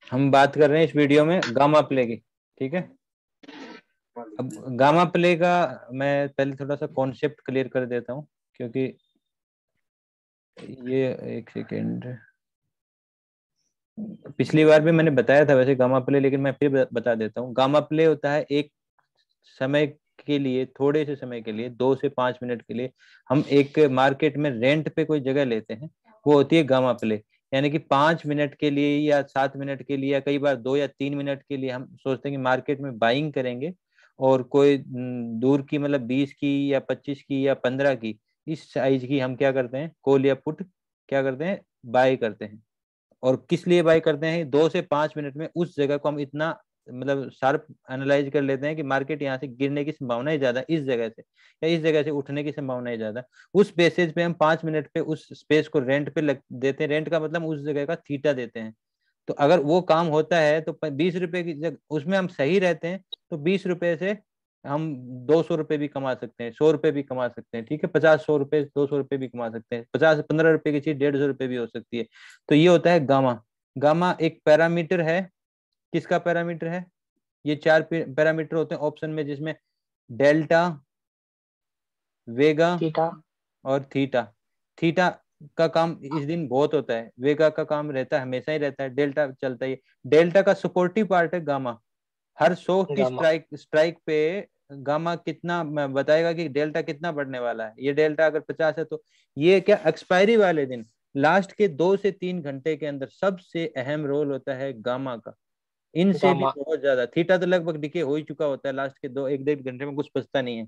हम बात कर रहे हैं इस वीडियो में गामा प्ले की। ठीक है। अब गामा प्ले का मैं पहले थोड़ा सा कॉन्सेप्ट क्लियर कर देता हूँ, क्योंकि ये, एक सेकेंड, पिछली बार भी मैंने बताया था वैसे गामा प्ले, लेकिन मैं फिर बता देता हूँ। गामा प्ले होता है एक समय के लिए, थोड़े से समय के लिए, 2 से 5 मिनट के लिए हम एक मार्केट में रेंट पे कोई जगह लेते हैं, वो होती है गामा प्ले। यानी कि 5 मिनट के लिए या 7 मिनट के लिए या कई बार 2 या 3 मिनट के लिए हम सोचते हैं कि मार्केट में बाइंग करेंगे, और कोई दूर की, मतलब 20 की या 25 की या 15 की, इस साइज की हम क्या करते हैं, कॉल या पुट क्या करते हैं, बाय करते हैं। और किस लिए बाय करते हैं, 2 से 5 मिनट में उस जगह को हम इतना, मतलब शार्प एनालाइज कर लेते हैं कि मार्केट यहाँ से गिरने की संभावना ही ज्यादा इस जगह से, या इस जगह से उठने की संभावना ही ज्यादा। उस बेसिस पे हम 5 मिनट पे उस स्पेस को रेंट पे देते हैं। रेंट का मतलब उस जगह का थीटा देते हैं। तो अगर वो काम होता है तो 20 रुपए की जगह उसमें हम सही रहते हैं, तो 20 रुपए से हम 200 रुपए भी कमा सकते हैं, 100 रुपए भी कमा सकते हैं। ठीक है, 50, 100 रुपए, 200 रुपए भी कमा सकते हैं। 50, 15 रुपए की चीज 150 रुपए भी हो सकती है। तो ये होता है गामा। गामा एक पैरामीटर है। किसका पैरामीटर है? ये 4 पैरामीटर होते हैं ऑप्शन में, जिसमें डेल्टा, वेगा थीटा। और थीटा। थीटा का काम इस दिन बहुत होता है, वेगा का काम रहता है, हमेशा ही रहता है, डेल्टा चलता ही है। डेल्टा का सपोर्टिव पार्ट है गामा। हर 100 की गामा। स्ट्राइक पे गामा कितना बताएगा कि डेल्टा कितना बढ़ने वाला है। ये डेल्टा अगर 50 है तो ये क्या, एक्सपायरी वाले दिन, लास्ट के 2 से 3 घंटे के अंदर सबसे अहम रोल होता है गामा का। इनसे भी गामा। बहुत ज्यादा, थीटा तो लगभग डिके हो ही चुका होता है, लास्ट के 1 1.5 घंटे में कुछ बचता नहीं है।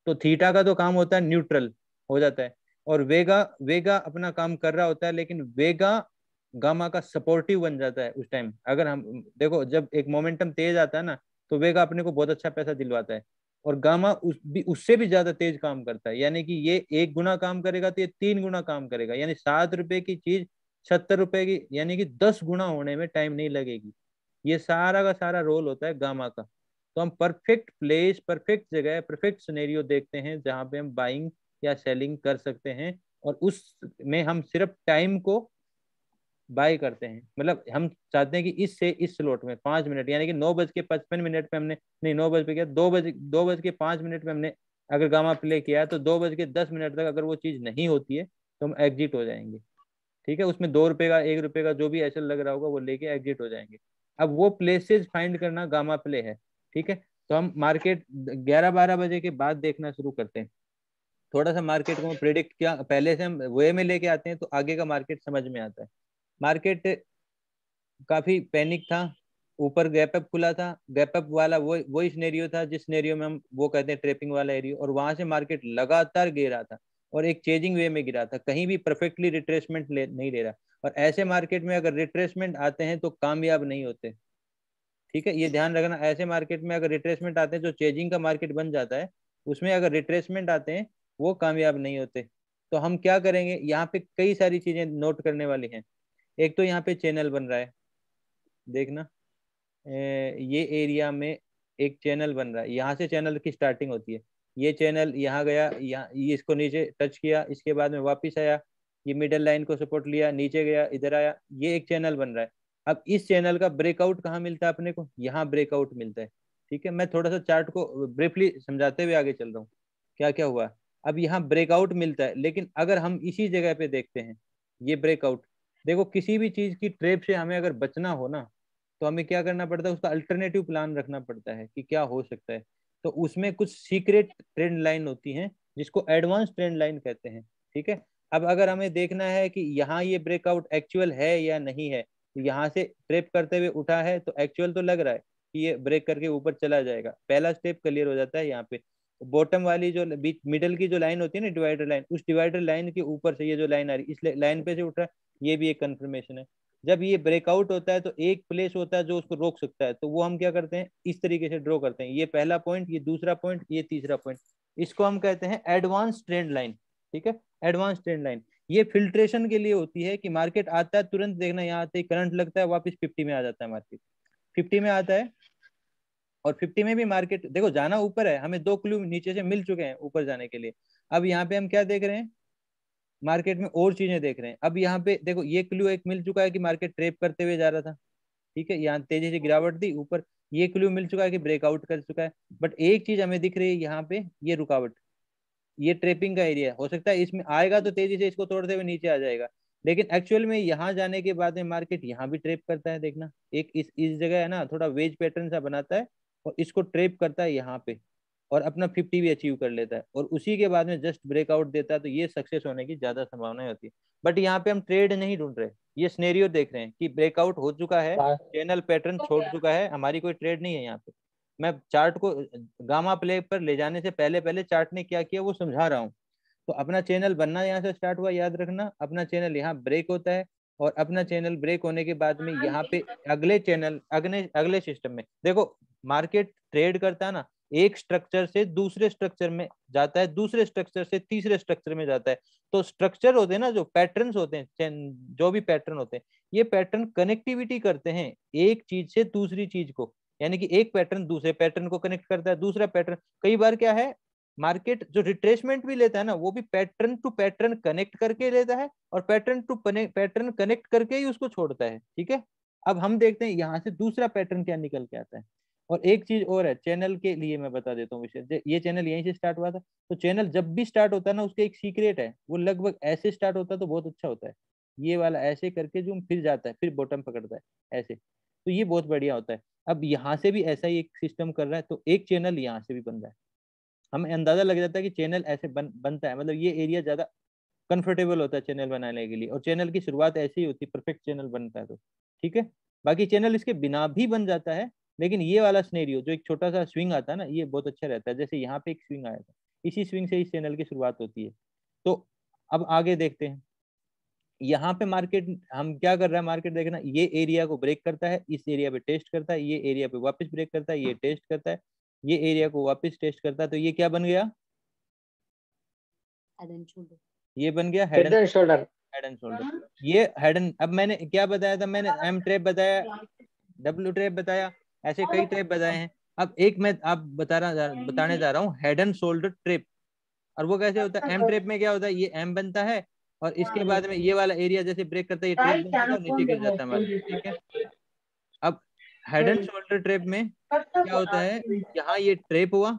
तो थीटा का तो काम होता है न्यूट्रल हो जाता है। और वेगा, वेगा अपना काम कर रहा होता है, लेकिन वेगा गामा का सपोर्टिव बन जाता है उस टाइम। अगर हम देखो, जब एक मोमेंटम तेज आता है ना, तो वेगा अपने को बहुत अच्छा पैसा दिलवाता है। और गामा उससे भी ज्यादा तेज काम करता है। यानी कि ये 1 गुना काम करेगा तो ये 3 गुना काम करेगा। यानी 7 रुपए की चीज 70 रुपए की, यानी कि 10 गुना होने में टाइम नहीं लगेगी। ये सारा का सारा रोल होता है गामा का। तो हम परफेक्ट प्लेस, परफेक्ट जगह, परफेक्ट सिनेरियो देखते हैं जहां पे हम बाइंग या सेलिंग कर सकते हैं। और उस में हम सिर्फ टाइम को बाय करते हैं। मतलब हम चाहते हैं कि इससे इस स्लॉट में 5 मिनट, यानी कि 9:55 पे हमने, नहीं 9 बज पे क्या, 2:05 पे हमने अगर गामा प्ले किया, तो 2:10 तक अगर वो चीज नहीं होती है तो हम एग्जिट हो जाएंगे। ठीक है, उसमें 2 रुपए का, 1 रुपए का जो भी ऐसा लग रहा होगा वो लेके एग्जिट हो जाएंगे। अब वो प्लेसेस फाइंड करना गामा प्ले है। ठीक है। तो हम मार्केट 11 12 बजे के बाद देखना शुरू करते हैं। थोड़ा सा मार्केट को प्रिडिक्ट किया पहले से हम वे में लेके आते हैं, तो आगे का मार्केट समझ में आता है। मार्केट काफी पैनिक था, ऊपर गैप अप खुला था। गैप अप वाला वही सिनेरियो था जिस सिनेरियो में हम वो कहते हैं ट्रेपिंग वाला एरिया, और वहां से मार्केट लगातार गिरा था, और एक चेजिंग वे में गिरा था, कहीं भी परफेक्टली रिट्रेसमेंट नहीं ले रहा। और ऐसे मार्केट में अगर रिट्रेसमेंट आते हैं तो कामयाब नहीं होते। ठीक है, ये ध्यान रखना। ऐसे मार्केट में अगर रिट्रेसमेंट आते हैं, जो चेजिंग का मार्केट बन जाता है, उसमें अगर रिट्रेसमेंट आते हैं, वो कामयाब नहीं होते। तो हम क्या करेंगे, यहाँ पे कई सारी चीजें नोट करने वाली हैं। एक तो यहाँ पे चैनल बन रहा है, देखना, ये एरिया में एक चैनल बन रहा है। यहाँ से चैनल की स्टार्टिंग होती है। ये चैनल यहाँ गया, यहाँ ये इसको नीचे टच किया, इसके बाद में वापस आया, ये मिडल लाइन को सपोर्ट लिया, नीचे गया, इधर आया, ये एक चैनल बन रहा है। अब इस चैनल का ब्रेकआउट कहाँ मिलता है अपने को, यहाँ ब्रेकआउट मिलता है। ठीक है, मैं थोड़ा सा चार्ट को ब्रीफली समझाते हुए आगे चल रहा हूँ क्या क्या हुआ। अब यहाँ ब्रेकआउट मिलता है, लेकिन अगर हम इसी जगह पे देखते हैं, ये ब्रेकआउट, देखो किसी भी चीज की ट्रेप से हमें अगर बचना हो ना, तो हमें क्या करना पड़ता है, उसका अल्टरनेटिव प्लान रखना पड़ता है कि क्या हो सकता है। तो उसमें कुछ सीक्रेट ट्रेंड लाइन होती हैं, जिसको एडवांस ट्रेंड लाइन कहते हैं। ठीक है। अब अगर हमें देखना है कि यहाँ ये ब्रेकआउट एक्चुअल है या नहीं है, तो यहाँ से ट्रेप करते हुए उठा है तो एक्चुअल तो लग रहा है कि ये ब्रेक करके ऊपर चला जाएगा, पहला स्टेप क्लियर हो जाता है यहाँ पे। बॉटम वाली जो बीच मिडल की जो लाइन होती है ना, डिवाइडर लाइन, उस डिवाइडर लाइन के ऊपर से ये जो लाइन आ रही है, इस लाइन पे से उठ रहा है, ये भी एक कंफर्मेशन है। जब ये ब्रेकआउट होता है तो एक प्लेस होता है जो उसको रोक सकता है, तो वो हम क्या करते हैं, इस तरीके से ड्रॉ करते हैं, ये पहला पॉइंट, ये दूसरा पॉइंट, ये तीसरा पॉइंट। इसको हम कहते हैं एडवांस ट्रेंड लाइन। ठीक है, एडवांस ट्रेंड लाइन। ये फिल्ट्रेशन के लिए होती है कि मार्केट आता है तुरंत, देखना यहाँ आते ही करंट लगता है, वापस 50 में आ जाता है मार्केट, 50 में आता है। और 50 में भी मार्केट देखो जाना ऊपर है, हमें 2 क्लू नीचे से मिल चुके हैं ऊपर जाने के लिए। अब यहाँ पे हम क्या देख रहे हैं, मार्केट में और चीजें देख रहे हैं। अब यहाँ पे देखो, ये क्लू एक मिल चुका है कि मार्केट ट्रेप करते हुए जा रहा था। ठीक है, यहाँ तेजी से गिरावट दी ऊपर, ये क्लू मिल चुका है कि ब्रेकआउट कर चुका है। बट एक चीज हमें दिख रही है यहाँ पे, ये रुकावट, ये ट्रेपिंग का एरिया हो सकता है, इसमें आएगा तो तेजी से इसको तोड़ते हुए नीचे आ जाएगा, लेकिन एक्चुअल में यहाँ जाने के बाद में मार्केट यहाँ भी ट्रेप करता है, देखना एक इस जगह है ना, थोड़ा वेज पैटर्न सा बनाता है और इसको ट्रेप करता है यहाँ पे, और अपना 50 भी अचीव कर लेता है, और उसी के बाद में जस्ट ब्रेकआउट देता है, तो ये सक्सेस होने की ज्यादा संभावना होती है। बट यहाँ पे हम ट्रेड नहीं ढूंढ रहे, ये सिनेरियो देख रहे हैं कि ब्रेकआउट हो चुका है, चैनल पैटर्न छोड़ चुका है, हमारी कोई ट्रेड नहीं है यहाँ पे। मैं चार्ट को गामा प्ले पर ले जाने से पहले पहले चार्ट ने क्या किया वो समझा रहा हूँ। तो अपना चैनल बनना यहाँ से स्टार्ट हुआ, याद रखना, अपना चैनल यहाँ ब्रेक होता है, और अपना चैनल ब्रेक होने के बाद में यहाँ पे अगले चैनल, अगले अगले सिस्टम में देखो, मार्केट ट्रेड करता है ना, एक स्ट्रक्चर से दूसरे स्ट्रक्चर में जाता है, दूसरे स्ट्रक्चर से तीसरे स्ट्रक्चर में जाता है। तो स्ट्रक्चर होते हैं ना, जो पैटर्न्स होते हैं, जो भी पैटर्न होते हैं, ये पैटर्न कनेक्टिविटी करते हैं एक चीज से दूसरी चीज को, यानी कि एक पैटर्न दूसरे पैटर्न को कनेक्ट करता है, दूसरा पैटर्न, कई बार क्या है, मार्केट जो रिट्रेसमेंट भी लेता है ना, वो भी पैटर्न टू पैटर्न कनेक्ट करके लेता है, और पैटर्न टू पैटर्न कनेक्ट करके ही उसको छोड़ता है, ठीक है। अब हम देखते हैं यहाँ से दूसरा पैटर्न क्या निकल के आता है। और एक चीज और है चैनल के लिए, मैं बता देता हूँ विषय, ये चैनल यहीं से स्टार्ट हुआ था, तो चैनल जब भी स्टार्ट होता है ना, उसका एक सीक्रेट है, वो लगभग ऐसे स्टार्ट होता है तो बहुत अच्छा होता है, ये वाला ऐसे करके जो फिर जाता है, फिर बॉटम पकड़ता है ऐसे, तो ये बहुत बढ़िया होता है। अब यहाँ से भी ऐसा ही एक सिस्टम कर रहा है, तो एक चैनल यहाँ से भी बन रहा है, हमें अंदाजा लग जाता है कि चैनल ऐसे बनता है, मतलब ये एरिया ज्यादा कंफर्टेबल होता है चैनल बनाने के लिए, और चैनल की शुरुआत ऐसी ही होती है, परफेक्ट चैनल बनता है तो, ठीक है। बाकी चैनल इसके बिना भी बन जाता है, लेकिन ये वाला सिनेरियो जो एक छोटा सा स्विंग आता है ना, ये बहुत अच्छा रहता है, जैसे यहाँ पे एक स्विंग आया था, इसी स्विंग से इस चैनल की शुरुआत होती है। तो अब आगे देखते हैं, यहाँ पे मार्केट हम क्या कर रहा है, मार्केट देखना, ये एरिया को ब्रेक करता है, इस एरिया पे टेस्ट करता है, ये एरिया पे वापस ब्रेक करता है, ये टेस्ट करता है, ये एरिया को वापस टेस्ट करता है, तो ये क्या बन गया, ये बन गया head head and and shoulder. Head and shoulder. ये हेड एंड, अब मैंने क्या बताया था, मैंने एम ट्रेप बताया, डब्ल्यू ट्रेप बताया, ऐसे कई ट्रेप बताए हैं। अब एक मैं आप बताने जा रहा हूँ हेड एंड शोल्डर ट्रेप, और वो कैसे होता है, एम ट्रेप में क्या होता है, ये एम बनता है, और इसके बाद में ये वाला एरिया जैसे ब्रेक करता है, ये ट्रेप बनता है और नीचे गिर जाता है मार्केट, ठीक है। अब हेड एंड शोल्डर ट्रेप में क्या होता है, यहाँ ये ट्रेप हुआ,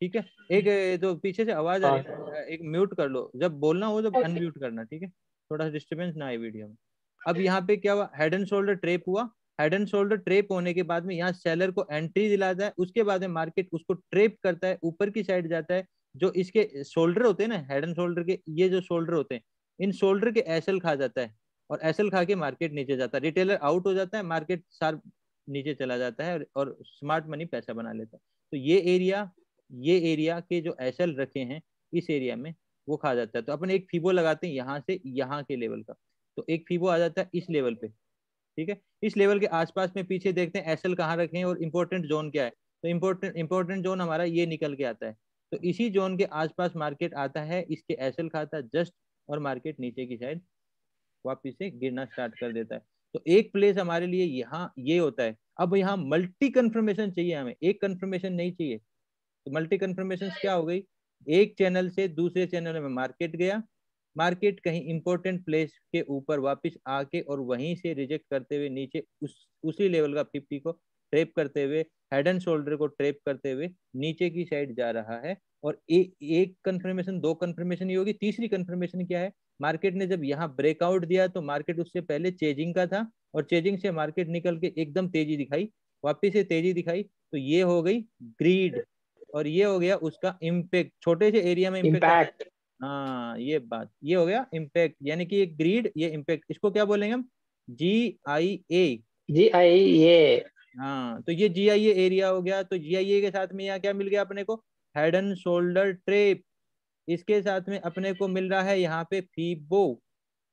ठीक है। एक तो पीछे से आवाज आ रही हाँ है ना, एक म्यूट कर लो, जब बोलना हो जब अनम्यूट करना, ठीक है, थोड़ा सा डिस्टरबेंस ना आए वीडियो में। अब यहाँ पे क्या हुआ, हेड एंड शोल्डर ट्रेप हुआ, हेड एंड शोल्डर ट्रेप होने के बाद में यहाँ सेलर को एंट्री दिलाता है, उसके बाद में मार्केट उसको ट्रेप करता है, ऊपर की साइड जाता है, जो इसके शोल्डर होते हैं ना, हेड एंड शोल्डर के ये जो शोल्डर होते हैं, इन शोल्डर के एसएल खा जाता है, और एसएल खा के मार्केट नीचे जाता है, रिटेलर आउट हो जाता है, मार्केट शार्प नीचे चला जाता है, और स्मार्ट मनी पैसा बना लेता है। तो ये एरिया के जो एसएल रखे हैं इस एरिया में, वो खा जाता है, तो अपन एक फीबो लगाते हैं यहाँ से यहाँ के लेवल का, तो एक फीबो आ जाता है इस लेवल पे, ठीक है। इस लेवल के आसपास में पीछे देखते हैं एसएल कहाँ रखे हैं और इंपॉर्टेंट जोन क्या है, तो इंपॉर्टेंट जोन हमारा ये निकल के आता है, तो इसी जोन के आसपास मार्केट आता है, इसके एसएल खाता है जस्ट, और मार्केट नीचे की साइड वापिस से गिरना स्टार्ट कर देता है। तो एक प्लेस हमारे लिए यहाँ ये होता है। अब यहाँ मल्टी कंफर्मेशन चाहिए हमें, एक कंफर्मेशन नहीं चाहिए, तो मल्टी कंफर्मेशन क्या हो गई, एक चैनल से दूसरे चैनल में मार्केट गया, मार्केट कहीं इंपॉर्टेंट प्लेस के ऊपर वापस आके और वहीं से रिजेक्ट करते हुए नीचे उसी लेवल का 50 को ट्रेप करते हुए, हेड एंड शोल्डर को ट्रेप करते हुए नीचे की साइड जा रहा है। और एक कंफर्मेशन, दो कंफर्मेशन ही होगी, तीसरी कंफर्मेशन क्या है, मार्केट ने जब यहाँ ब्रेकआउट दिया तो मार्केट उससे पहले चेजिंग का था, और चेजिंग से मार्केट निकल के एकदम तेजी दिखाई, वापिस से तेजी दिखाई, तो ये हो गई ग्रीड, और ये हो गया उसका इम्पैक्ट, छोटे से एरिया में इम्पैक्ट आता है। इम्पैक्ट। हाँ ये बात, ये हो गया इम्पैक्ट, यानी कि ये ग्रीड, ये इम्पैक्ट, इसको क्या बोलेंगे हम, GIA। जी आई ये। हाँ तो ये GIA एरिया हो गया, तो GIA के साथ में यहाँ क्या मिल गया अपने को, हेड एंड शोल्डर ट्रेप, इसके साथ में अपने को मिल रहा है यहाँ पे फीबो,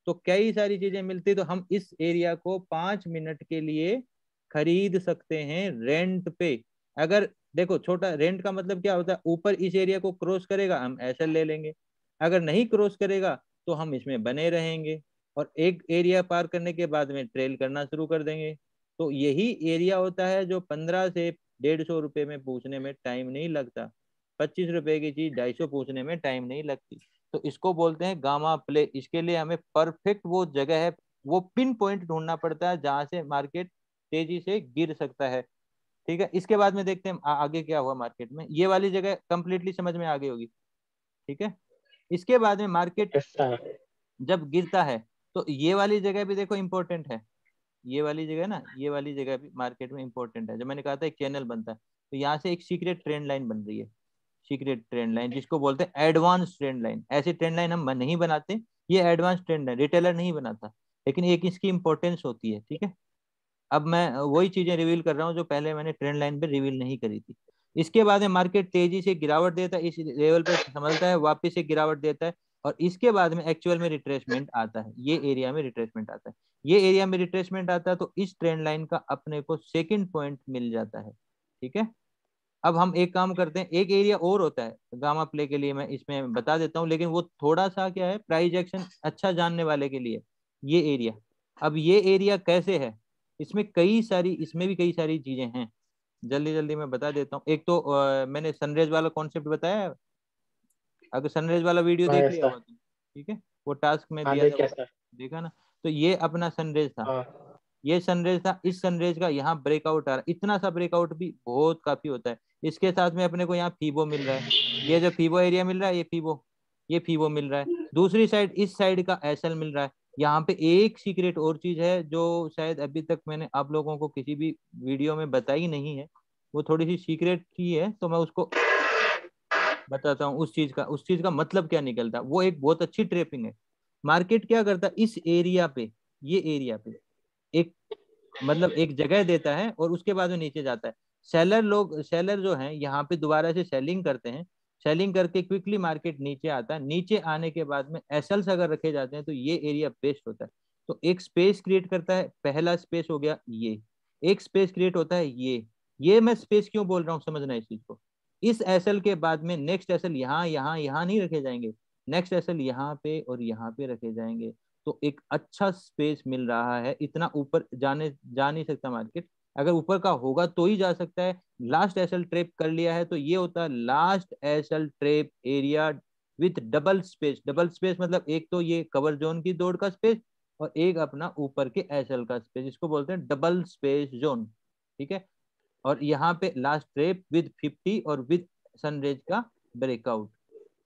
तो कई सारी चीजें मिलती, तो हम इस एरिया को 5 मिनट के लिए खरीद सकते हैं रेंट पे। अगर देखो, छोटा रेंट का मतलब क्या होता है, ऊपर इस एरिया को क्रॉस करेगा हम ऐसे ले लेंगे, अगर नहीं क्रॉस करेगा तो हम इसमें बने रहेंगे, और एक एरिया पार करने के बाद में ट्रेल करना शुरू कर देंगे। तो यही एरिया होता है जो 15 से 150 रुपए में पूछने में टाइम नहीं लगता, 25 रुपए की चीज 250 पूछने में टाइम नहीं लगती, तो इसको बोलते हैं गामा प्ले। इसके लिए हमें परफेक्ट वो जगह है वो पिन पॉइंट ढूंढना पड़ता है जहां से मार्केट तेजी से गिर सकता है। ठीक है, इसके बाद में देखते हैं आगे क्या हुआ मार्केट में। ये वाली जगह कंप्लीटली समझ में आ गई होगी। ठीक है, इसके बाद में मार्केट ऐसा। जब गिरता है तो ये वाली जगह भी देखो इंपॉर्टेंट है। ये वाली जगह ना, ये वाली जगह भी मार्केट में इंपॉर्टेंट है। जो मैंने कहा था एक चैनल बनता है, तो यहाँ से एक सीक्रेट ट्रेंड लाइन बन रही है। सीक्रेट ट्रेंड लाइन जिसको बोलते हैं एडवांस ट्रेंड लाइन। ऐसी ट्रेंड लाइन हम नहीं बनाते, ये एडवांस ट्रेंड लाइन रिटेलर नहीं बनाता, लेकिन एक इसकी इंपॉर्टेंस होती है। ठीक है, अब मैं वही चीजें रिवील कर रहा हूँ जो पहले मैंने ट्रेंड लाइन पे रिवील नहीं करी थी। इसके बाद में मार्केट तेजी से गिरावट देता है, इस लेवल पे संभलता है, वापस से गिरावट देता है, और इसके बाद में एक्चुअल में रिट्रेसमेंट आता है। ये एरिया में रिट्रेसमेंट आता है, ये एरिया में रिट्रेसमेंट आता है, तो इस ट्रेंड लाइन का अपने को सेकंड पॉइंट मिल जाता है। ठीक है, अब हम एक काम करते हैं, एक एरिया और होता है गामा प्ले के लिए, मैं इसमें बता देता हूँ, लेकिन वो थोड़ा सा क्या है, प्राइस एक्शन अच्छा जानने वाले के लिए ये एरिया। अब ये एरिया कैसे है, इसमें कई सारी, इसमें भी कई सारी चीजें हैं, जल्दी जल्दी मैं बता देता हूँ। एक तो मैंने सनराइज वाला कॉन्सेप्ट बताया है, अगर सनराइज वाला वीडियो हाँ देख लिया ऐसा। होगा तो ठीक है, वो टास्क में हाँ दिया था देखिए वो सर। देखा ना। तो ये अपना सनराइज था, हाँ। ये सनरेज था, इस सनरेज का यहाँ ब्रेकआउट आ रहा है। इतना सा ब्रेकआउट भी बहुत काफी होता है। इसके साथ में अपने को यहाँ फीबो मिल रहा है, ये जो फीबो एरिया मिल रहा है, ये फीबो मिल रहा है। दूसरी साइड इस साइड का एसएल मिल रहा है। यहाँ पे एक सीक्रेट और चीज है जो शायद अभी तक मैंने आप लोगों को किसी भी वीडियो में बताई नहीं है, वो थोड़ी सी सीक्रेट की है, तो मैं उसको बताता हूँ। उस चीज का मतलब क्या निकलता है, वो एक बहुत अच्छी ट्रेपिंग है। मार्केट क्या करता है, इस एरिया पे, ये एरिया पे एक, मतलब एक जगह देता है और उसके बाद वो नीचे जाता है। सेलर जो हैं यहाँ पे दोबारा से सेलिंग करते हैं, सेलिंग करके क्विकली मार्केट नीचे आता है। नीचे आने के बाद में एसएल्स अगर रखे जाते हैं तो ये एरिया बेस्ट होता है। तो एक स्पेस क्रिएट करता है, पहला स्पेस हो गया ये, एक स्पेस क्रिएट होता है ये मैं स्पेस क्यों बोल रहा हूँ समझना इस चीज को। इस एसएल के बाद में नेक्स्ट एसएल यहाँ यहाँ यहाँ नहीं रखे जाएंगे, नेक्स्ट एसएल यहाँ पे और यहाँ पे रखे जाएंगे। तो एक अच्छा स्पेस मिल रहा है, इतना ऊपर जा नहीं सकता मार्केट, अगर ऊपर का होगा तो ही जा सकता है। लास्ट एसएल ट्रेप कर लिया है तो ये होता है last SL trap area with double space. Double space मतलब एक तो ये कवर जोन की दौड़ का स्पेस, और एक अपना ऊपर के एसएल का स्पेस, इसको बोलते हैं डबल स्पेस जोन। ठीक है, और यहाँ पे लास्ट ट्रेप विद 50 और विद सनरेज का ब्रेकआउट।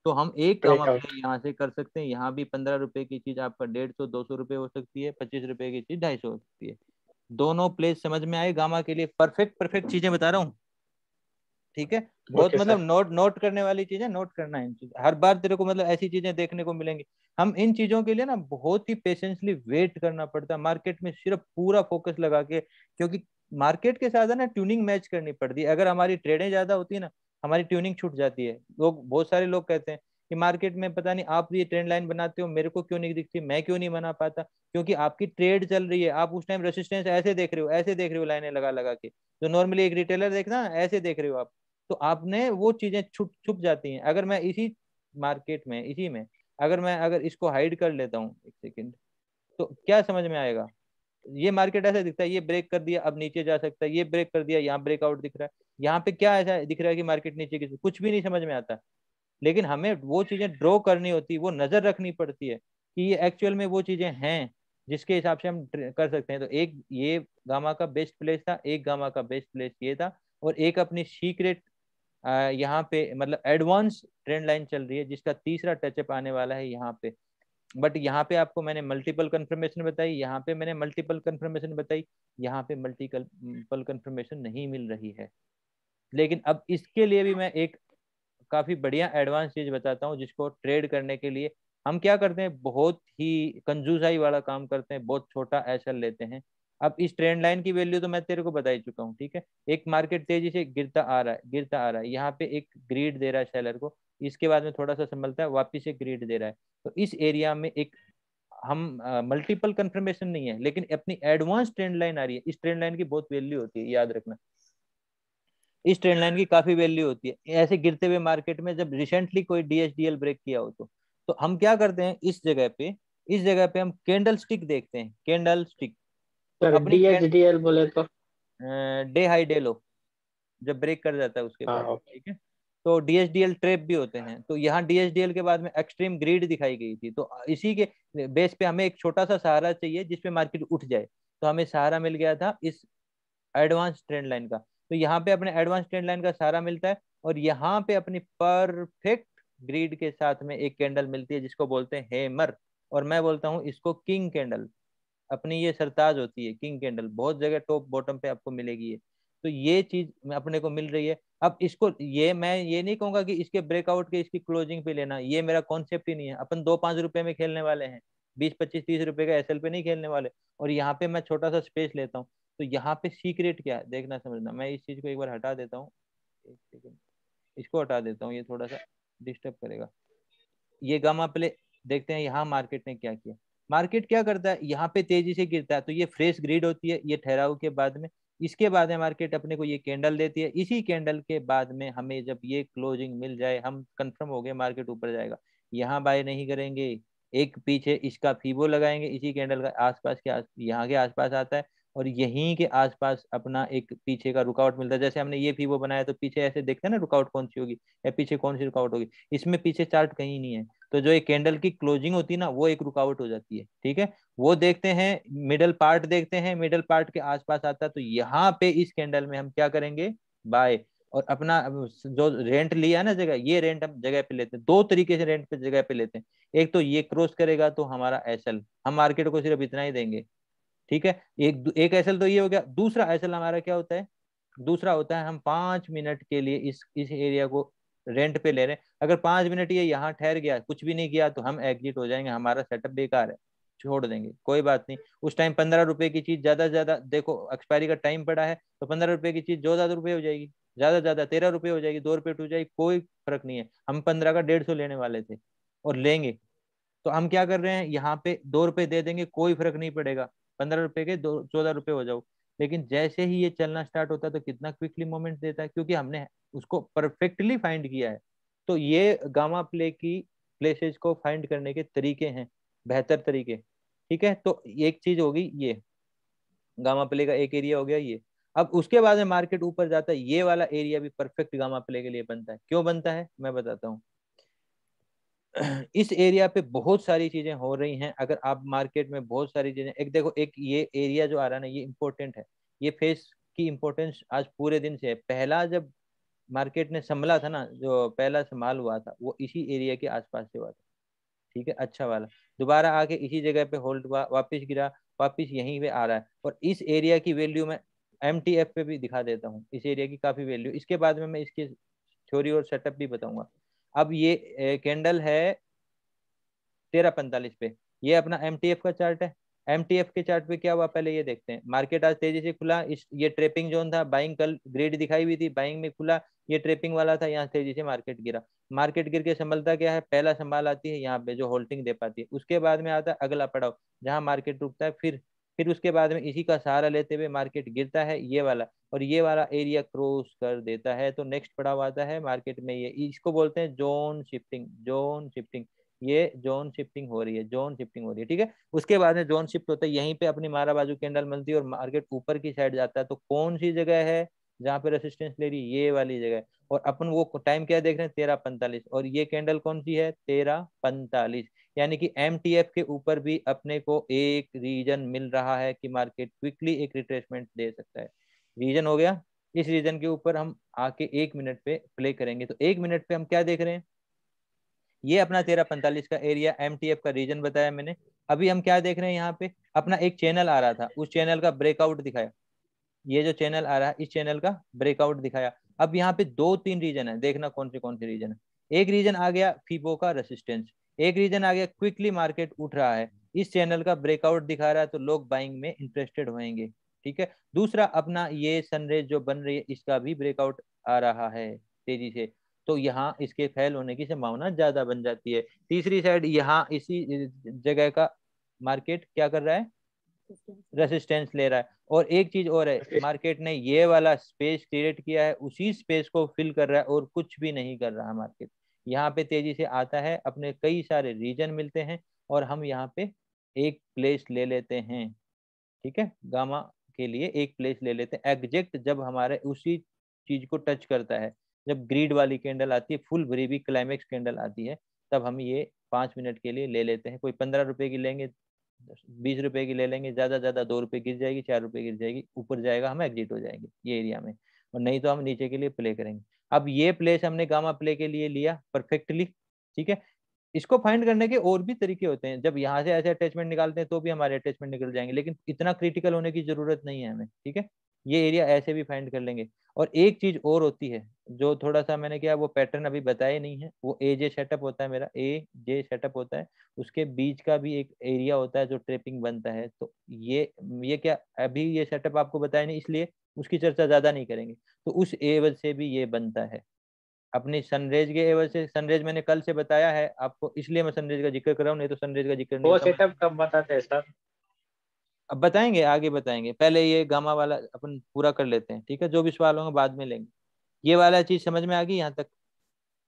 तो हम एक गामा ब्रेकआउट। प्ले यहाँ से कर सकते हैं, यहाँ भी 15 रुपए की चीज आपका 150 200 रुपये हो सकती है, 25 रुपए की चीज 250 हो सकती है। दोनों प्लेस समझ में आए गामा के लिए, परफेक्ट परफेक्ट चीजें बता रहा हूँ। ठीक है, बहुत ओके मतलब सर। नोट नोट करने वाली चीजें, नोट करना है इन चीज, हर बार तेरे को मतलब ऐसी चीजें देखने को मिलेंगी। हम इन चीजों के लिए ना बहुत ही पेशेंसली वेट करना पड़ता है मार्केट में, सिर्फ पूरा फोकस लगा के, क्योंकि मार्केट के साथ है ना ट्यूनिंग मैच करनी पड़ती है। अगर हमारी ट्रेडें ज्यादा होती है ना, हमारी ट्यूनिंग छूट जाती है। लोग, बहुत सारे लोग कहते हैं कि मार्केट में पता नहीं आप ये ट्रेंड लाइन बनाते हो, मेरे को क्यों नहीं दिखती, मैं क्यों नहीं बना पाता, क्योंकि आपकी ट्रेड चल रही है, आप उस टाइम रेसिस्टेंस ऐसे देख रहे हो, ऐसे देख रहे हो, लाइनें लगा लगा के, जो नॉर्मली एक रिटेलर देखना ऐसे देख रहे हो आप। तो आपने वो चीजें छुप छुप जाती हैं। अगर मैं इसी मार्केट में, इसी में, अगर इसको हाइड कर लेता हूँ एक सेकेंड, तो क्या समझ में आएगा। ये मार्केट ऐसा दिखता है, ये ब्रेक कर दिया अब नीचे जा सकता है, ये ब्रेक कर दिया यहाँ ब्रेकआउट दिख रहा है, यहाँ पे क्या ऐसा दिख रहा है कि मार्केट नीचे की, कुछ भी नहीं समझ में आता। लेकिन हमें वो चीजें ड्रॉ करनी होती है, वो नजर रखनी पड़ती है कि ये एक्चुअल में वो चीजें हैं जिसके हिसाब से हम कर सकते हैं। तो एक ये गामा का बेस्ट प्लेस था, एक गामा का बेस्ट प्लेस ये था, और एक अपनी सीक्रेट यहाँ पे मतलब एडवांस ट्रेंड लाइन चल रही है जिसका तीसरा टचअप आने वाला है यहाँ पे। बट यहाँ पे आपको मैंने मल्टीपल कंफर्मेशन बताई, यहाँ पे मैंने मल्टीपल कंफर्मेशन बताई, यहाँ पे मल्टीपल कंफर्मेशन नहीं मिल रही है। लेकिन अब इसके लिए भी मैं एक काफी बढ़िया एडवांस चीज बताता हूँ, जिसको ट्रेड करने के लिए हम क्या करते हैं, बहुत ही कंजूसाई वाला काम करते हैं, बहुत छोटा एसएल लेते हैं। अब इस ट्रेंड लाइन की वैल्यू तो मैं तेरे को बता ही चुका हूँ। ठीक है, एक मार्केट तेजी से गिरता आ रहा है, गिरता आ रहा है, यहाँ पे एक ग्रीड दे रहा है सेलर को, इसके बाद में थोड़ा सा संभलता है, वापिस से ग्रीड दे रहा है। तो इस एरिया में एक हम मल्टीपल कंफर्मेशन नहीं है, लेकिन अपनी एडवांस ट्रेंड लाइन आ रही है। इस ट्रेंड लाइन की बहुत वैल्यू होती है, याद रखना, इस ट्रेंड लाइन की काफी वैल्यू होती है ऐसे गिरते हुए मार्केट में, जब रिसेंटली कोई डीएचडीएल ब्रेक किया हो तो हम क्या करते हैं इस जगह पे हम कैंडल स्टिक देखते हैं, कैंडल स्टिक। तो सर अपनी DHDL बोले तो? डे हाई डे लो, जब ब्रेक कर जाता है उसके बाद, हाँ ओके। ठीक है। तो डीएसडीएल ट्रैप भी होते हैं। तो यहाँ डीएसडीएल के बाद में एक्सट्रीम ग्रीड दिखाई गई थी, तो इसी के बेस पे हमें एक छोटा सा सहारा चाहिए जिसपे मार्केट उठ जाए। तो हमें सहारा मिल गया था इस एडवांस ट्रेंड लाइन का। तो यहाँ पे अपने एडवांस ट्रेंड लाइन का सहारा मिलता है, और यहाँ पे अपनी परफेक्ट ग्रिड के साथ में एक कैंडल मिलती है जिसको बोलते हैं हेमर, और मैं बोलता हूँ इसको किंग कैंडल। अपनी ये सरताज होती है किंग कैंडल, बहुत जगह टॉप बॉटम पे आपको मिलेगी ये। तो ये चीज अपने को मिल रही है। अब इसको ये मैं ये नहीं कहूंगा कि इसके ब्रेकआउट के इसकी क्लोजिंग पे लेना, ये मेरा कॉन्सेप्ट ही नहीं है। अपन 2-5 रुपए में खेलने वाले हैं, 20-25-30 रुपए का एसएल पे नहीं खेलने वाले। और यहाँ पे मैं छोटा सा स्पेस लेता हूँ। तो यहाँ पे सीक्रेट क्या है देखना समझना। मैं इस चीज को एक बार हटा देता हूँ, एक सेकंड, इसको हटा देता हूँ, ये थोड़ा सा डिस्टर्ब करेगा। ये गामा प्ले देखते हैं यहाँ मार्केट ने क्या किया। मार्केट क्या करता है, यहाँ पे तेजी से गिरता है, तो ये फ्रेश ग्रिड होती है ये ठहराव के बाद में। इसके बाद में मार्केट अपने को ये कैंडल देती है, इसी कैंडल के बाद में हमें जब ये क्लोजिंग मिल जाए हम कंफर्म हो गए मार्केट ऊपर जाएगा। यहाँ बाय नहीं करेंगे, एक पीछे इसका फीबो लगाएंगे, इसी कैंडल का आसपास के यहाँ के आसपास आता है, और यहीं के आसपास अपना एक पीछे का रुकावट मिलता है। जैसे हमने ये फीबो बनाया तो पीछे ऐसे देखते हैं ना रुकावट कौन सी होगी या पीछे कौन सी रुकावट होगी, इसमें पीछे चार्ट कहीं नहीं है। तो जो एक कैंडल की क्लोजिंग होती है ना वो एक रुकावट हो जाती है, ठीक है। वो देखते हैं, मिडल पार्ट देखते हैं, मिडल पार्ट के आसपास आता है, तो यहाँ पे इस कैंडल में हम क्या करेंगे, बाय। और अपना जो रेंट लिया ना जगह, ये रेंट हम जगह पे लेते हैं, दो तरीके से रेंट पे जगह पे लेते हैं। एक तो ये क्रॉस करेगा तो हमारा एसएल, हम मार्केट को सिर्फ इतना ही देंगे, ठीक है। एक एक एसएल तो ये हो गया। दूसरा एसएल हमारा क्या होता है, दूसरा होता है हम 5 मिनट के लिए इस एरिया को रेंट पे ले रहे हैं। अगर 5 मिनट ये यहाँ ठहर गया कुछ भी नहीं किया तो हम एग्जिट हो जाएंगे, हमारा सेटअप बेकार है, छोड़ देंगे, कोई बात नहीं। उस टाइम 15 रुपए की चीज ज्यादा से ज्यादा, देखो एक्सपायरी का टाइम पड़ा है, तो 15 रुपए की चीज 2,000 रुपये हो जाएगी, ज्यादा से ज्यादा 13 रुपये हो जाएगी, 2 रुपये टूट जाएगी, कोई फर्क नहीं है। हम 15 का 150 लेने वाले थे और लेंगे, तो हम क्या कर रहे हैं यहाँ पे 2 रुपए दे देंगे, कोई फर्क नहीं पड़ेगा, 15 रुपए के 14 रुपए हो जाओ। लेकिन जैसे ही ये चलना स्टार्ट होता है तो कितना क्विकली मोमेंट देता है, क्योंकि हमने उसको परफेक्टली फाइंड किया है। तो ये गामा प्ले की प्लेसेस को फाइंड करने के तरीके हैं, बेहतर तरीके, ठीक है। तो एक चीज होगी ये, गामा प्ले का एक एरिया हो गया ये। अब उसके बाद में मार्केट ऊपर जाता है, ये वाला एरिया भी परफेक्ट गामा प्ले के लिए बनता है। क्यों बनता है मैं बताता हूँ। इस एरिया पे बहुत सारी चीजें हो रही हैं। अगर आप मार्केट में बहुत सारी चीजें, एक देखो, एक ये एरिया जो आ रहा है ना ये इंपॉर्टेंट है। ये फेस की इंपॉर्टेंस आज पूरे दिन से है। पहला जब मार्केट ने संभला था ना, जो पहला संभाल हुआ था वो इसी एरिया के आसपास से हुआ था, ठीक है, अच्छा वाला। दोबारा आके इसी जगह पे होल्ड हुआ, वापिस गिरा, वापिस यहीं पे आ रहा है। और इस एरिया की वैल्यू मैं एमटीएफ पे भी दिखा देता हूँ, इस एरिया की काफी वैल्यू। इसके बाद में मैं इसकी थ्योरी और सेटअप भी बताऊंगा। अब ये कैंडल है 13:45 पे, ये अपना एमटीएफ का चार्ट है। एमटीएफ के चार्ट पे क्या हुआ पहले ये देखते हैं। मार्केट आज तेजी से खुला, इस ये ट्रेपिंग जोन था, बाइंग कल ग्रेड दिखाई हुई थी, बाइंग में खुला, ये ट्रेपिंग वाला था, यहाँ तेजी से मार्केट गिरा। मार्केट गिर के संभलता क्या है, पहला संभाल आती है यहाँ पे जो होल्डिंग दे पाती है, उसके बाद में आता है अगला पड़ाव जहाँ मार्केट रुकता है, फिर उसके बाद में इसी का सहारा लेते हुए मार्केट गिरता है ये वाला, और ये वाला एरिया क्रॉस कर देता है तो नेक्स्ट पड़ाव आता है मार्केट में, ये इसको बोलते हैं जोन शिफ्टिंग, जोन शिफ्टिंग। ये जोन शिफ्टिंग हो रही है, जोन शिफ्टिंग हो रही है, ठीक है। उसके बाद में जोन शिफ्ट होता है, यहीं पे अपनी मारा बाजू कैंडल मिलती है और मार्केट ऊपर की साइड जाता है। तो कौन सी जगह है जहाँ पे रेसिस्टेंस ले रही है, ये वाली जगह है। और अपन वो टाइम क्या देख रहे हैं, 13:45, और ये कैंडल कौन सी है, 13:45। यानी कि एमटीएफ के ऊपर भी अपने को एक रीजन मिल रहा है कि मार्केट क्विकली एक रिट्रेसमेंट दे सकता है। रीजन हो गया। इस रीजन के ऊपर हम आके 1 मिनट पे प्ले करेंगे। तो 1 मिनट पे हम क्या देख रहे हैं, ये अपना 13:45 का एरिया एमटीएफ का रीजन बताया मैंने। अभी हम क्या देख रहे हैं, यहाँ पे अपना एक चैनल आ रहा था, उस चैनल का ब्रेकआउट दिखाया। ये जो चैनल आ रहा है इस चैनल का ब्रेकआउट दिखाया। अब यहाँ पे 2-3 रीजन है, देखना कौन से रीजन है। एक रीजन आ गया फीबो का रेसिस्टेंस, एक रीजन आ गया क्विकली मार्केट उठ रहा है, इस चैनल का ब्रेकआउट दिखा रहा है तो लोग बाइंग में इंटरेस्टेड होंगे, ठीक है। दूसरा अपना ये सनरेज जो बन रही है इसका भी ब्रेकआउट आ रहा है तेजी से, तो यहाँ इसके फेल होने की संभावना ज्यादा बन जाती है। तीसरी साइड यहाँ इसी जगह का मार्केट क्या कर रहा है, रेसिस्टेंस ले रहा है। और एक चीज और है, मार्केट ने ये वाला स्पेस क्रिएट किया है, उसी स्पेस को फिल कर रहा है और कुछ भी नहीं कर रहा मार्केट। यहाँ पे तेजी से आता है, अपने कई सारे रीजन मिलते हैं और हम यहाँ पे एक प्लेस ले लेते हैं, ठीक है। गामा के लिए एक प्लेस ले लेते हैं एग्जैक्ट जब हमारे उसी चीज को टच करता है। जब ग्रीड वाली कैंडल आती है, फुल भरी हुई क्लाइमेक्स कैंडल आती है, तब हम ये 5 मिनट के लिए ले लेते हैं। कोई 15 रुपए की लेंगे, 20 रुपए की ले लेंगे, ज्यादा ज्यादा 2 रुपए गिर जाएगी, 4 रुपए गिर जाएगी, ऊपर जाएगा हम एग्जिट हो जाएंगे ये एरिया में, और नहीं तो हम नीचे के लिए प्ले करेंगे। अब ये प्लेस हमने गामा प्ले के लिए लिया परफेक्टली, ठीक है। इसको फाइंड करने के और भी तरीके होते हैं, जब यहाँ से ऐसे अटैचमेंट निकालते हैं तो भी हमारे अटैचमेंट निकल जाएंगे, लेकिन इतना क्रिटिकल होने की जरूरत नहीं है हमें, ठीक है। ये एरिया ऐसे भी फाइंड कर लेंगे। और एक चीज और होती है जो थोड़ा सा मैंने क्या वो पैटर्न अभी बताया नहीं है, वो ए जे सेटअप होता है, मेरा ए जे सेटअप होता है, उसके बीच का भी एक एरिया होता है जो ट्रेपिंग बनता है। तो ये क्या अभी ये सेटअप आपको बताया नहीं, इसलिए उसकी चर्चा ज्यादा नहीं करेंगे। तो उस एवज से भी ये बनता है, अपनी सनरेज के एवज से। सनरेज मैंने कल से बताया है आपको, इसलिए मैं सनरेज का जिक्र कर रहा हूँ, नहीं तो सनरेज का जिक्र नहीं वो होता। सेटअप कब बताते हैं सर? अब बताएंगे, आगे बताएंगे, पहले ये गामा वाला अपन पूरा कर लेते हैं, ठीक है। जो भी सवाल होंगे बाद में लेंगे। ये वाला चीज समझ में आ गई यहाँ तक?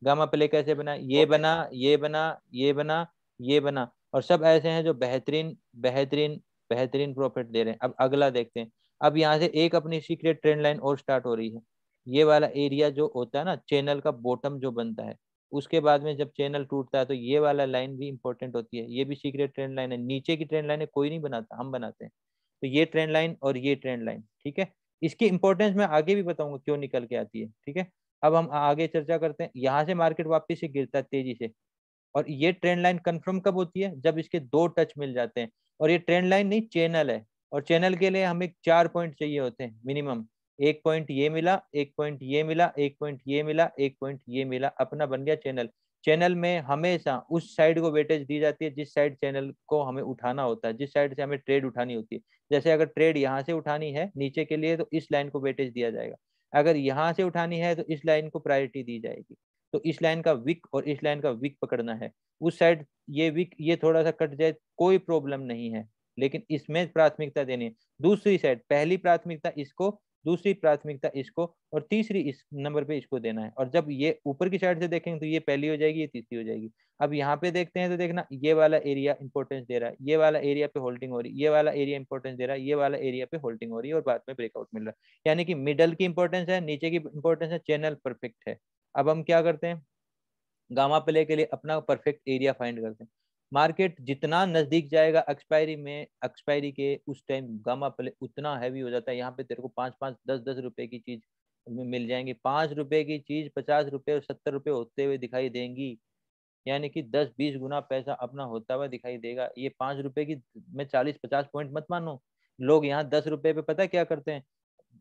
गामा प्ले कैसे बना, ये ओके। बना, ये बना, ये बना, ये बना, और सब ऐसे हैं जो बेहतरीन बेहतरीन बेहतरीन प्रॉफिट दे रहे हैं। अब अगला देखते हैं। अब यहाँ से एक अपनी सीक्रेट ट्रेंड लाइन और स्टार्ट हो रही है। ये वाला एरिया जो होता है ना, चैनल का बॉटम जो बनता है, उसके बाद में जब चैनल टूटता है तो ये वाला लाइन भी इंपॉर्टेंट होती है। ये भी सीक्रेट ट्रेंड लाइन है, नीचे की ट्रेंड लाइन है कोई नहीं बनाता, हम बनाते हैं। तो ये ट्रेंड लाइन और ये ट्रेंड लाइन, ठीक है। इसकी इंपॉर्टेंस मैं आगे भी बताऊंगा क्यों निकल के आती है, ठीक है। अब हम आगे चर्चा करते हैं। यहाँ से मार्केट वापस से गिरता है तेजी से, और ये ट्रेंड लाइन कंफर्म कब होती है, जब इसके दो टच मिल जाते हैं। और ये ट्रेंड लाइन नहीं, चैनल है, और चैनल के लिए हमें 4 पॉइंट चाहिए होते हैं मिनिमम। एक पॉइंट ये मिला, एक पॉइंट ये मिला, एक पॉइंट ये मिला, एक पॉइंट ये मिला, अपना बन गया चैनल। चैनल में हमेशा उस साइड को वेटेज दी जाती है जिस साइड चैनल को हमें उठाना होता है, जिस साइड से हमें ट्रेड उठानी होती है। जैसे अगर ट्रेड यहाँ से उठानी है नीचे के लिए तो इस लाइन को वेटेज दिया जाएगा, अगर यहाँ से उठानी है तो इस लाइन को प्रायोरिटी दी जाएगी। तो इस लाइन का विक और इस लाइन का विक पकड़ना है। उस साइड ये विक ये थोड़ा सा कट जाए कोई प्रॉब्लम नहीं है, लेकिन इसमें प्राथमिकता देनी है। दूसरी साइड पहली प्राथमिकता इसको, दूसरी प्राथमिकता इसको, और तीसरी इस नंबर पे इसको देना है। और जब ये ऊपर की साइड से देखेंगे तो ये पहली हो जाएगी, ये तीसरी हो जाएगी। अब यहाँ पे देखते हैं तो देखना, ये वाला एरिया इंपॉर्टेंस दे रहा है, ये वाला एरिया पे होल्डिंग हो रही है, ये वाला एरिया इंपॉर्टेंस दे रहा है, ये वाला एरिया पे होल्डिंग हो रही है, और बाद में ब्रेकआउट मिल रहा है। यानी कि मिडल की इंपॉर्टेंस है, नीचे की इंपॉर्टेंस है, चैनल परफेक्ट है। अब हम क्या करते हैं, गामा प्ले के लिए अपना परफेक्ट एरिया फाइंड करते हैं। मार्केट जितना नजदीक जाएगा एक्सपायरी में, एक्सपायरी के उस टाइम गामा प्ले उतना हैवी हो जाता है। यहाँ पे तेरे को 5 5 10 10 रुपए की चीज मिल जाएंगी, 5 रुपए की चीज 50 रुपए और 70 रुपए होते हुए दिखाई देंगी। यानी कि 10 20 गुना पैसा अपना होता हुआ दिखाई देगा। ये 5 रुपए की मैं 40 50 पॉइंट मत मानो। लोग यहाँ 10 रुपए पे पता क्या करते हैं,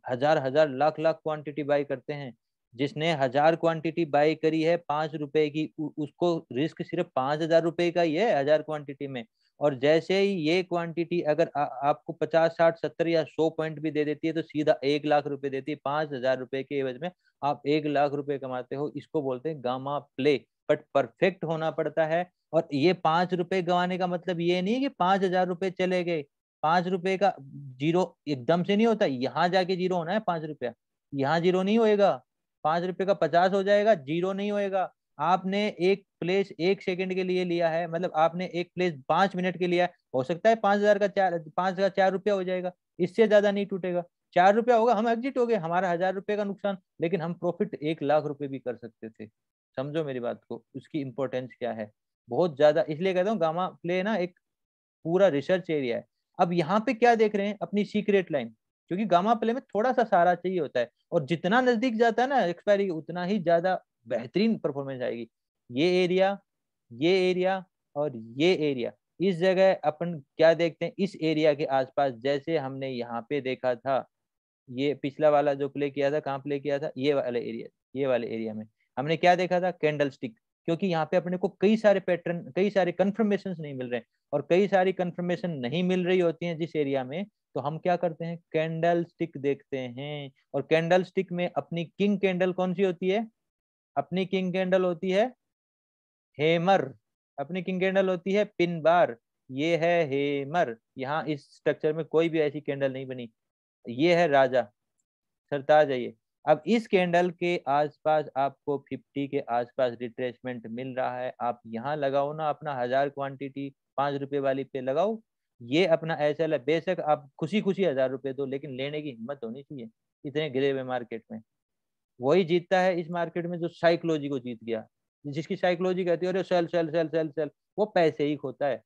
हजार हजार लाख लाख क्वांटिटी बाई करते हैं। जिसने 1000 क्वांटिटी बाई करी है 5 रुपए की, उसको रिस्क सिर्फ 5000 रुपए का ही है 1000 क्वांटिटी में। और जैसे ही ये क्वांटिटी अगर आपको 50 60 70 या 100 पॉइंट भी दे देती है तो सीधा 1 लाख रुपए देती है। 5000 रुपए के एवज में आप 1 लाख रुपए कमाते हो, इसको बोलते हैं गामा प्ले। बट परफेक्ट होना पड़ता है। और ये 5 रुपए गंवाने का मतलब ये नहीं है कि 5000 रुपए चले गए। 5 रुपए का जीरो एकदम से नहीं होता, यहाँ जाके जीरो होना है 5 रुपया, यहाँ जीरो नहीं होएगा। 5 रुपए का 50 हो जाएगा, जीरो नहीं होएगा। आपने एक प्लेस 1 सेकंड के लिए लिया है, मतलब आपने एक प्लेस 5 मिनट के लिया है, हो सकता है 5000 का 4 हो जाएगा, इससे ज्यादा नहीं टूटेगा। 4 रुपया होगा, हम एग्जिट हो गए, हमारा 1000 रुपए का नुकसान, लेकिन हम प्रॉफिट 1 लाख रुपए भी कर सकते थे। समझो मेरी बात को, उसकी इंपॉर्टेंस क्या है, बहुत ज्यादा। इसलिए कहता हूँ गामा प्ले ना एक पूरा रिसर्च एरिया है। अब यहाँ पे क्या देख रहे हैं, अपनी सीक्रेट लाइन, क्योंकि गामा प्ले में थोड़ा सा सहारा चाहिए होता है, और जितना नजदीक जाता है ना एक्सपायरी उतना ही ज्यादा बेहतरीन परफॉर्मेंस आएगी। ये एरिया, ये एरिया, और ये एरिया, इस जगह अपन क्या देखते हैं, इस एरिया के आसपास जैसे हमने यहाँ पे देखा था, ये पिछला वाला जो प्ले किया था, कहाँ प्ले किया था, ये वाले एरिया, ये वाले एरिया में हमने क्या देखा था, कैंडल स्टिक। क्योंकि यहाँ पे अपने को कई सारे पैटर्न, कई सारे कंफर्मेशन नहीं मिल रहे, और कई सारी कंफर्मेशन नहीं मिल रही होती हैं जिस एरिया में, तो हम क्या करते हैं, कैंडल स्टिक देखते हैं। और कैंडल स्टिक में अपनी किंग कैंडल कौन सी होती है, अपनी किंग कैंडल होती है हेमर, अपनी किंग कैंडल होती है पिन बार, ये है हेमर। यहाँ इस स्ट्रक्चर में कोई भी ऐसी कैंडल नहीं बनी, ये है राजा, सरताज है ये। अब इस कैंडल के आसपास आपको 50 के आसपास रिट्रेसमेंट मिल रहा है, आप यहाँ लगाओ ना अपना 1000 क्वांटिटी, 5 रुपए वाली पे लगाओ। ये अपना ऐसा है, बेशक आप खुशी खुशी 1000 रुपए दो, लेकिन लेने की हिम्मत होनी चाहिए इतने गिरे हुए मार्केट में। वही जीतता है इस मार्केट में जो साइकोलॉजी को जीत गया, जिसकी साइकोलॉजी कहती है अरे sale sale sale sale sale, वो पैसे ही खोता है।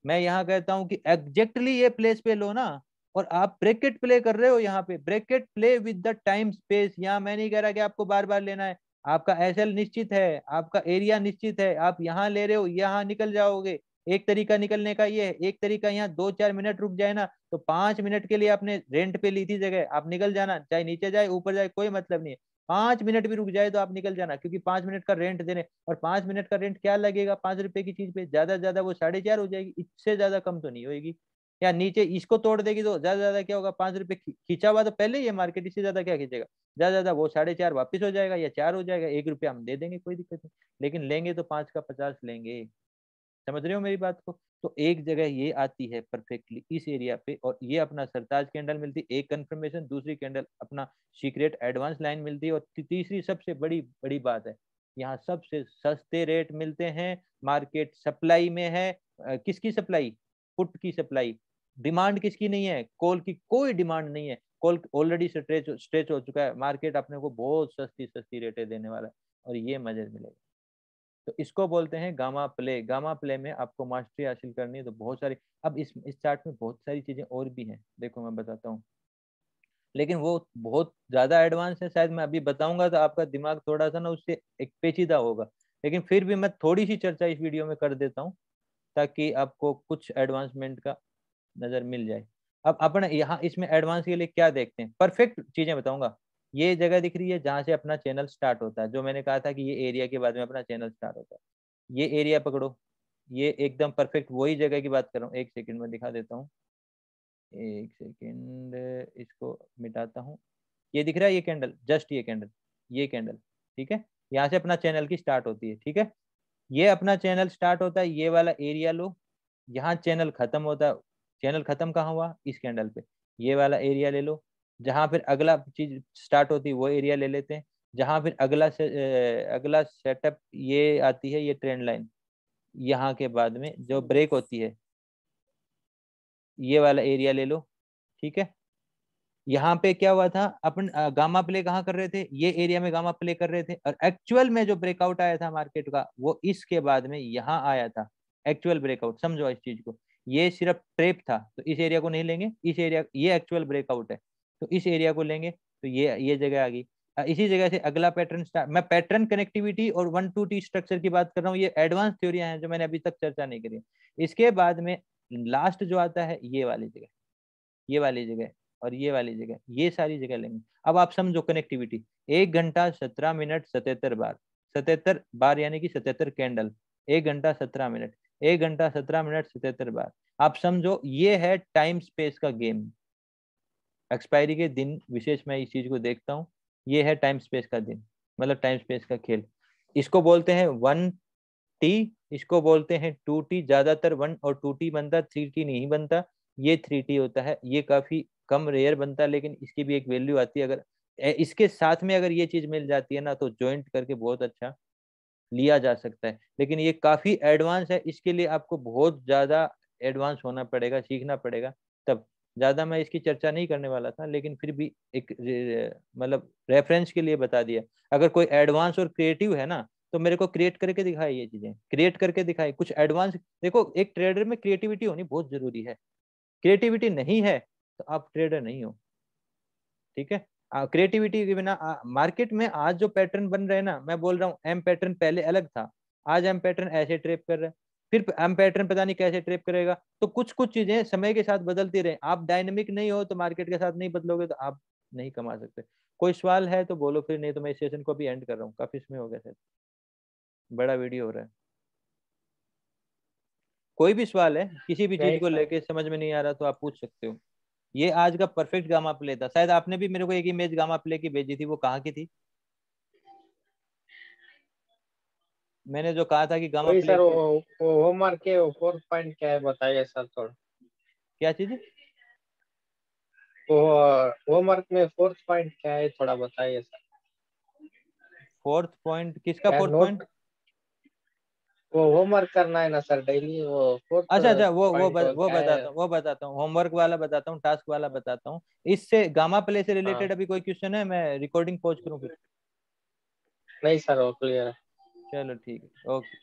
मैं यहाँ कहता हूँ कि एग्जैक्टली ये प्लेस पे लो ना, और आप ब्रैकेट प्ले कर रहे हो यहाँ पे, bracket play with the time space. यहाँ मैं नहीं कह रहा कि आपको बार बार लेना है, आपका एसएल निश्चित है, आपका एरिया निश्चित है, आप यहाँ ले रहे हो यहाँ निकल जाओगे। एक तरीका निकलने का ये है, एक तरीका यहाँ 2-4 मिनट रुक जाए ना, तो 5 मिनट के लिए आपने रेंट पे ली थी जगह, आप निकल जाना, चाहे नीचे जाए ऊपर जाए कोई मतलब नहीं है। 5 मिनट भी रुक जाए तो आप निकल जाना, क्योंकि 5 मिनट का रेंट देने, और 5 मिनट का रेंट क्या लगेगा 5 रुपए की चीज पे, ज्यादा से ज्यादा वो 4.5 हो जाएगी, इससे ज्यादा कम तो नहीं होगी। या नीचे इसको तोड़ देगी तो ज्यादा ज्यादा क्या होगा, 5 रुपए खींचा हुआ तो पहले ही है मार्केट, इससे ज्यादा क्या खींचेगा, ज्यादा ज्यादा वो 4.5 वापिस हो जाएगा या 4 हो जाएगा, 1 रुपया हम दे देंगे कोई दिक्कत नहीं, लेकिन लेंगे तो 5 का 50 लेंगे। समझ रहे हो मेरी बात को? तो एक जगह ये आती है परफेक्टली इस एरिया पे, और ये अपना सरताज कैंडल मिलती, एक कंफर्मेशन, दूसरी कैंडल अपना सीक्रेट एडवांस लाइन मिलती है, और तीसरी सबसे बड़ी बड़ी बात है, यहाँ सबसे सस्ते रेट मिलते हैं, मार्केट सप्लाई में है। किसकी सप्लाई? पुट की सप्लाई। डिमांड किसकी नहीं है? कॉल की कोई डिमांड नहीं है, कॉल ऑलरेडी स्ट्रेच हो चुका है, मार्केट अपने को बहुत सस्ती सस्ती रेटें देने वाला है, और ये मजे मिलेगा। तो इसको बोलते हैं गामा प्ले। गामा प्ले में आपको मास्टरी हासिल करनी है तो बहुत सारी, अब इस चार्ट में बहुत सारी चीजें और भी हैं, देखो मैं बताता हूँ, लेकिन वो बहुत ज्यादा एडवांस है, शायद मैं अभी बताऊंगा तो आपका दिमाग थोड़ा सा ना उससे एक पेचीदा होगा, लेकिन फिर भी मैं थोड़ी सी चर्चा इस वीडियो में कर देता हूँ, ताकि आपको कुछ एडवांसमेंट का नजर मिल जाए। अब अपन यहाँ इसमें एडवांस के लिए क्या देखते हैं, परफेक्ट चीजें बताऊंगा। ये जगह दिख रही है जहां से अपना चैनल स्टार्ट होता है, जो मैंने कहा था कि ये एरिया के बाद में अपना चैनल स्टार्ट होता है, ये एरिया पकड़ो, ये एकदम परफेक्ट वही जगह की बात कर रहा हूँ। एक सेकंड में दिखा देता हूँ, एक सेकंड, इसको मिटाता हूँ। ये दिख रहा है ये कैंडल, जस्ट ये कैंडल, ये कैंडल, ठीक है, यहाँ से अपना चैनल की स्टार्ट होती है, ठीक है, ये अपना चैनल स्टार्ट होता है, ये वाला एरिया लो, यहाँ चैनल खत्म होता है। चैनल खत्म कहाँ हुआ? इस कैंडल पे। ये वाला एरिया ले लो, जहां फिर अगला चीज स्टार्ट होती है वो एरिया ले लेते हैं, जहां फिर अगला सेटअप ये आती है, ये ट्रेंड लाइन, यहाँ के बाद में जो ब्रेक होती है, ये वाला एरिया ले लो, ठीक है। यहाँ पे क्या हुआ था, अपन गामा प्ले कहाँ कर रहे थे? ये एरिया में गामा प्ले कर रहे थे, और एक्चुअल में जो ब्रेकआउट आया था मार्केट का वो इसके बाद में यहाँ आया था। एक्चुअल ब्रेकआउट समझो इस चीज को, ये सिर्फ ट्रेप था, तो इस एरिया को नहीं लेंगे, इस एरिया, ये एक्चुअल ब्रेकआउट है, तो इस एरिया को लेंगे, तो ये जगह आ गई। इसी जगह से अगला पैटर्न स्टार्ट, मैं पैटर्न कनेक्टिविटी और 1-2 T स्ट्रक्चर की बात कर रहा हूँ, ये एडवांस थ्योरियां हैं जो मैंने अभी तक चर्चा नहीं करी। इसके बाद में लास्ट जो आता है ये वाली जगह, ये वाली जगह और ये वाली जगह, ये सारी जगह लेंगे। अब आप समझो कनेक्टिविटी, 1 घंटा 17 मिनट 77 बार, 77 बार यानी कि 77 कैंडल, 1 घंटा 17 मिनट, 1 घंटा 17 मिनट 77 बार। आप समझो ये है टाइम स्पेस का गेम। एक्सपायरी के दिन विशेष मैं इस चीज को देखता हूँ, ये है टाइम स्पेस का दिन, मतलब टाइम स्पेस का खेल। इसको बोलते हैं 1T, इसको बोलते हैं 2T। ज्यादातर 1 और 2T बनता, 3T नहीं बनता, ये 3T होता है, ये काफी कम रेयर बनता है, लेकिन इसकी भी एक वैल्यू आती है। अगर इसके साथ में अगर ये चीज मिल जाती है ना, तो ज्वाइंट करके बहुत अच्छा लिया जा सकता है, लेकिन ये काफी एडवांस है, इसके लिए आपको बहुत ज्यादा एडवांस होना पड़ेगा, सीखना पड़ेगा तब। ज्यादा मैं इसकी चर्चा नहीं करने वाला था, लेकिन फिर भी एक मतलब रेफरेंस के लिए बता दिया। अगर कोई एडवांस और क्रिएटिव है ना, तो मेरे को क्रिएट करके दिखाए, ये चीजें क्रिएट करके दिखाए कुछ एडवांस। देखो एक ट्रेडर में क्रिएटिविटी होनी बहुत जरूरी है, क्रिएटिविटी नहीं है तो आप ट्रेडर नहीं हो, ठीक है। क्रिएटिविटी के बिना मार्केट में आज जो पैटर्न बन रहे हैं ना, मैं बोल रहा हूँ एम पैटर्न पहले अलग था, आज एम पैटर्न ऐसे ट्रेप कर रहे हैं, फिर एम पैटर्न पता नहीं कैसे ट्रेप करेगा। तो कुछ कुछ चीजें समय के साथ बदलती रहे, आप डायनेमिक नहीं हो तो मार्केट के साथ नहीं बदलोगे तो आप नहीं कमा सकते। कोई सवाल है तो बोलो, फिर नहीं तो मैं इस सेशन को भी एंड कर रहा हूँ, काफी समय हो गया सर, बड़ा वीडियो हो रहा है। कोई भी सवाल है किसी भी चीज यही को सब। लेके समझ में नहीं आ रहा तो आप पूछ सकते हो। ये आज का परफेक्ट गामा प्ले था, शायद आपने भी मेरे को एक इमेज गामा प्ले की भेजी थी, वो कहाँ की थी? मैंने जो कहा था कि गामा वही प्ले सर, के, वो होमवर्क के वो 4 पॉइंट क्या है बताइए सर थोड़ा। क्या चीज? वो होमवर्क में 4th पॉइंट क्या है थोड़ा बताइए सर। फोर्थ पॉइंट किसका क्या फोर्थ पॉइंट? नोट, वो होमवर्क करना है ना सर डेली, वो फोर्थ अच्छा अच्छा, पॉइंट वो वो क्या है। बताता हूँ, वो बताता हूँ, होमवर्क वाला बताता हूँ, टास्क वाला बताता हूँ। इससे गामा प्ले से रिलेटेड हाँ अभी कोई क्वेश्चन है? मैं रिकॉर्डिंग पॉज करूँ फिर? नहीं सर, वो क्लियर है। चलो ठीक है, ओके।